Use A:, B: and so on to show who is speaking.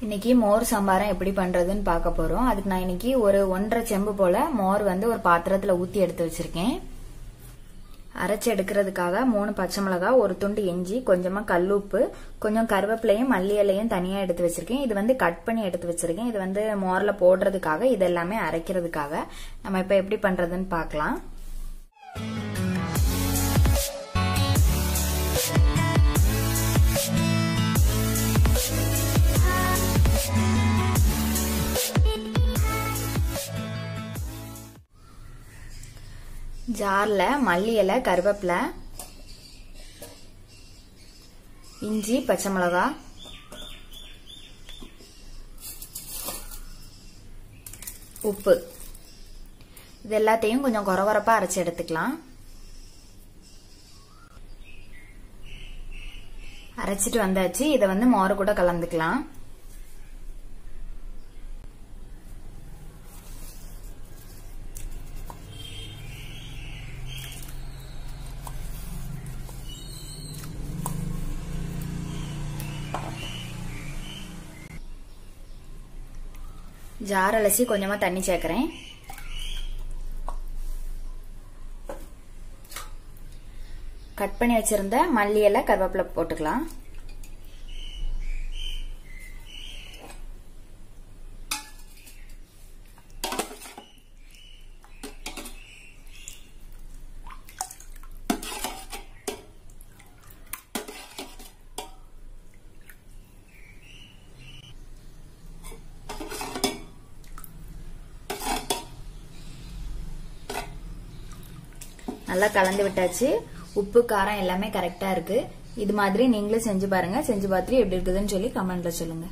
A: இன்னைக்கு மோர் சம்பாரம் எப்படி பண்றதுன்னு பார்க்க போறோம். அதுக்கு நான் இன்னைக்கு ஒரு 1.5 செம்பு போல மோர் ஒரு பாத்திரத்துல ஊத்தி எடுத்து வச்சிருக்கேன். அரைச்சு எடுக்கிறதுக்காக 3 பச்சை மிளகாய், ஒரு துண்டு இஞ்சி, கொஞ்சமா கல்லுப்பு, கொஞ்சம் கருவேப்பிலையும் மல்லி இலையும் தனியா எடுத்து வச்சிருக்கேன். இது கட் பண்ணி எடுத்து வச்சிருக்கேன். இது மோர்ல போடுறதுக்காக, இது எல்லாமே அரைக்கிறதுக்காக. நம்ம இப்ப எப்படி பண்றதுன்னு பார்க்கலாம். ஜார்ல மல்லி இலை, கருவேப்பிலை, இஞ்சி, பச்சை மிளகாய், உப்பு, இது எல்லாத்தையும் கொஞ்சம் கொரகொரப்பா அரைச்சு எடுத்துக்கலாம். அரைச்சிட்டு வந்தாச்சு. இதை மோர் கூட கலந்துக்கலாம். ஜார் அலசி கொஞ்சமா தண்ணி சேர்க்கிறேன். கட் பண்ணி வச்சிருந்த மல்லி இலை, கருவேப்பிலை போட்டுக்கலாம். நல்லா கலந்து விட்டாச்சு. உப்பு, காரம் எல்லாமே கரெக்டா இருக்கு. இது மாதிரி நீங்களும் செஞ்சு பாருங்க. செஞ்சு பார்த்துட்டு எப்படி இருக்குதுன்னு சொல்லி கமெண்ட்ல சொல்லுங்க.